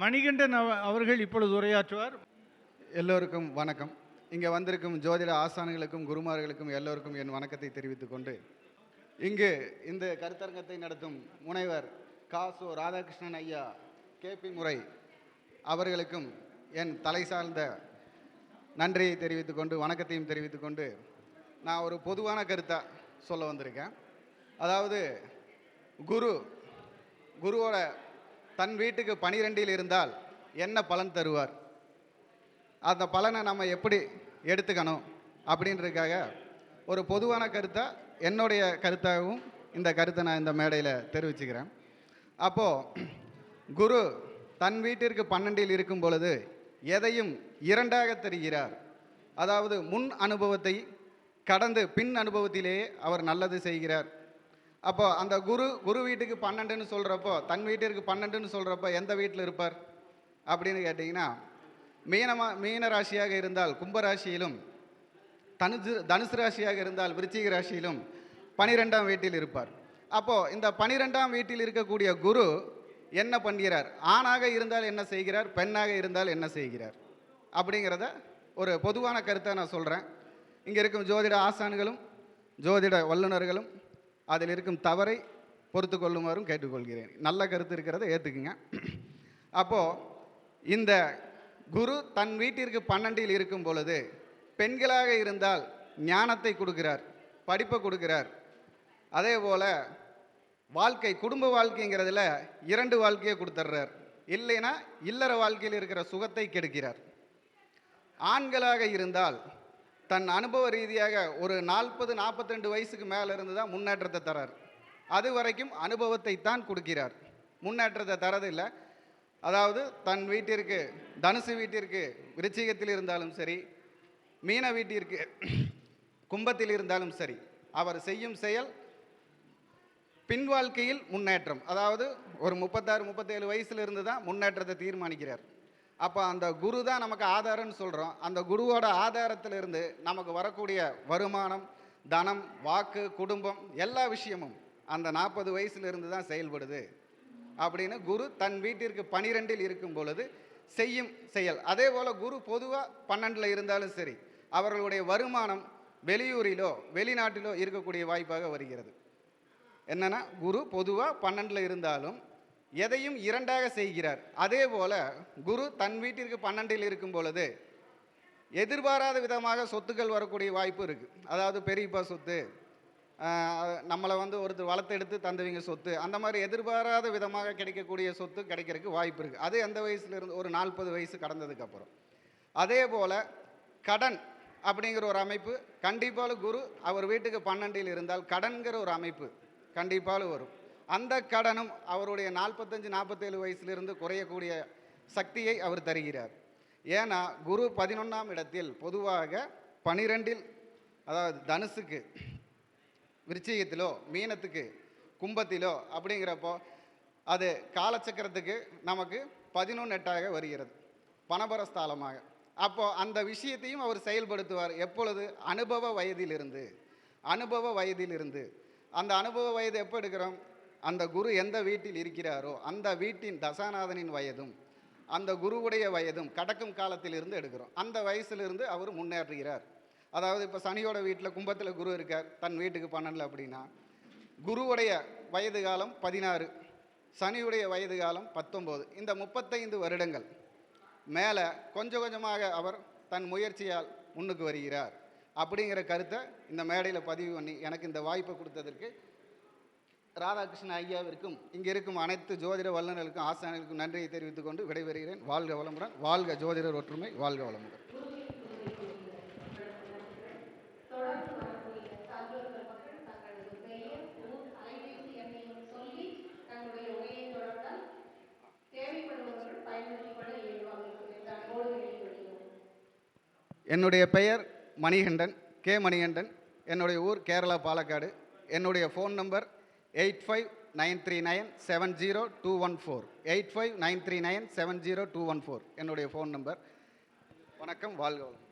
மணிகண்டன் அவர்கள் இப்பொழுது உரையாற்றுவார். எல்லோருக்கும் வணக்கம். இங்கே வந்திருக்கும் ஜோதிட ஆசான்களுக்கும் குருமார்களுக்கும் எல்லோருக்கும் என் வணக்கத்தை தெரிவித்துக் கொண்டு, இங்கு இந்த கருத்தரங்கத்தை நடத்தும் முனைவர் காசு ராதாகிருஷ்ணன் ஐயா கேபி முறை அவர்களுக்கும் என் தலை சார்ந்த நன்றியை தெரிவித்துக் கொண்டு வணக்கத்தையும் தெரிவித்துக் கொண்டு, நான் ஒரு பொதுவான கருத்தாக சொல்ல வந்திருக்கேன். அதாவது குருவோட தன் வீட்டுக்கு 12 இருந்தால் என்ன பலன் தருவார், அந்த பலனை நம்ம எப்படி எடுத்துக்கணும் அப்படின்றதுக்காக ஒரு பொதுவான கருத்தாக என்னுடைய கருத்தாகவும் இந்த கருத்தை நான் இந்த மேடையில் தெரிவிச்சுக்கிறேன். அப்போது குரு தன் வீட்டிற்கு 12 இருக்கும் பொழுது எதையும் 2ஆக தெரிகிறார். அதாவது முன் அனுபவத்தை கடந்து பின் அனுபவத்திலேயே அவர் நல்லது செய்கிறார். அப்போ அந்த குரு வீட்டுக்கு 12ன்னு சொல்கிறப்போ, தன் வீட்டிற்கு 12ன்னு சொல்கிறப்போ எந்த வீட்டில் இருப்பார் அப்படின்னு கேட்டிங்கன்னா, மீன ராசியாக இருந்தால் கும்பராசியிலும், தனுசு ராசியாக இருந்தால் விருச்சிக ராசியிலும் 12ஆம் வீட்டில் இருப்பார். அப்போது இந்த 12ஆம் வீட்டில் இருக்கக்கூடிய குரு என்ன பண்ணுகிறார், ஆணாக இருந்தால் என்ன செய்கிறார், பெண்ணாக இருந்தால் என்ன செய்கிறார் அப்படிங்கிறத ஒரு பொதுவான கருத்தை நான் சொல்கிறேன். இங்கே இருக்கும் ஜோதிட ஆசான்களும் ஜோதிட வல்லுநர்களும் அதில் இருக்கும் தவறை பொறுத்து கொள்ளுமாறும் கேட்டுக்கொள்கிறேன். நல்ல கருத்து இருக்கிறத ஏற்றுக்குங்க. அப்போது இந்த குரு தன் வீட்டிற்கு 12 இருக்கும் பொழுது பெண்களாக இருந்தால் ஞானத்தை கொடுக்கிறார், படிப்பை கொடுக்கிறார். அதே போல் குடும்ப வாழ்க்கைங்கிறதுல 2 வாழ்க்கையை கொடுத்துட்றார். இல்லைன்னா இல்லற வாழ்க்கையில் இருக்கிற சுகத்தை கெடுக்கிறார். ஆண்களாக இருந்தால் தன் அனுபவ ரீதியாக ஒரு 40-42 வயசுக்கு மேலே இருந்து தான் முன்னேற்றத்தை தரார். அது வரைக்கும் அனுபவத்தை தான் கொடுக்கிறார், முன்னேற்றத்தை தரதில்லை. அதாவது தன் வீட்டிற்கு தனுசு வீட்டிற்கு விருச்சிகத்தில் இருந்தாலும் சரி, மீன வீட்டிற்கு கும்பத்தில் இருந்தாலும் சரி, அவர் செய்யும் செயல் பின் வாழ்க்கையில் முன்னேற்றம். அதாவது ஒரு 36-37 வயசுல இருந்து தான் முன்னேற்றத்தை தீர்மானிக்கிறார். அப்போ அந்த குரு தான் நமக்கு ஆதாரம்னு சொல்கிறோம். அந்த குருவோட ஆதாரத்திலிருந்து நமக்கு வரக்கூடிய வருமானம், தனம், வாக்கு, குடும்பம் எல்லா விஷயமும் அந்த 40 வயசுலேருந்து தான் செயல்படுது அப்படின்னு குரு தன் வீட்டிற்கு 12 இருக்கும் பொழுது செய்யும் செயல். அதே போல் குரு பொதுவாக 12 இருந்தாலும் சரி, அவர்களுடைய வருமானம் வெளியூரிலோ வெளிநாட்டிலோ இருக்கக்கூடிய வாய்ப்பாக வருகிறது. என்னென்னா குரு பொதுவாக 12 இருந்தாலும் எதையும் 2ஆக செய்கிறார். அதே போல் குரு தன் வீட்டிற்கு 12 இருக்கும் பொழுது எதிர்பாராத விதமாக சொத்துக்கள் வரக்கூடிய வாய்ப்பு இருக்குது. அதாவது பெரியப்பா சொத்து, நம்மளை ஒருத்தர் வளர்த்தெடுத்து தந்தவங்க சொத்து, அந்த மாதிரி எதிர்பாராத விதமாக கிடைக்கக்கூடிய சொத்து கிடைக்கிறதுக்கு வாய்ப்பு இருக்குது. அது எந்த வயசுலேருந்து ஒரு 40 வயசு கடந்ததுக்கப்புறம். அதே போல் கடன் அப்படிங்கிற ஒரு அமைப்பு கண்டிப்பாக குரு அவர் வீட்டுக்கு 12 இருந்தால் கடன்கிற ஒரு அமைப்பு கண்டிப்பாக வரும். அந்த கடனும் அவருடைய 45-47 வயசுலேருந்து குறையக்கூடிய சக்தியை அவர் தருகிறார். ஏன்னா குரு 11ஆம் இடத்தில் பொதுவாக 12, அதாவது தனுசுக்கு விருச்சிகத்திலோ மீனத்துக்கு கும்பத்திலோ அப்படிங்கிறப்போ அது காலச்சக்கரத்துக்கு நமக்கு 11-8ஆக வருகிறது, பணபரஸ்தாலமாக. அப்போது அந்த விஷயத்தையும் அவர் செயல்படுத்துவார். எப்பொழுது? அனுபவ வயதிலிருந்து. அந்த அனுபவ வயது எப்போ எடுக்கிறோம்? அந்த குரு எந்த வீட்டில் இருக்கிறாரோ அந்த வீட்டின் தசாநாதனின் வயதும் அந்த குருவுடைய வயதும் கடக்கும் காலத்திலிருந்து எடுக்கிறோம். அந்த வயசுலேருந்து அவர் முன்னேறுகிறார். அதாவது இப்போ சனியோட வீட்டில் கும்பத்தில் குரு இருக்கார், தன் வீட்டுக்கு 12 அப்படின்னா குருவுடைய வயது காலம் 16, சனியுடைய வயது காலம் 19. இந்த 35 வருடங்கள் மேலே கொஞ்சம் கொஞ்சமாக அவர் தன் முயற்சியால் முன்னுக்கு வருகிறார் அப்படிங்கிற கருத்தை இந்த மேடையில் பதிவு பண்ணி எனக்கு இந்த வாய்ப்பை கொடுத்ததற்கு ராதாகிருஷ்ணன் ஐயாவிற்கும் இங்கே இருக்கும் அனைத்து ஜோதிட வல்லுநர்களுக்கும் ஆசான்களுக்கும் நன்றியை தெரிவித்துக் கொண்டு விடைபெறுகிறேன். வாழ்க வளமுடன், வாழ்க ஜோதிடர் ஒற்றுமை, வாழ்க வளமுடன். என்னுடைய பெயர் மணிகண்டன், கே மணிகண்டன். என்னுடைய ஊர் கேரளா, பாலக்காடு. என்னுடைய ஃபோன் நம்பர் 8593970214, 8593970214 என்னுடைய ஃபோன் நம்பர். வணக்கம், வாழ்க வளம்.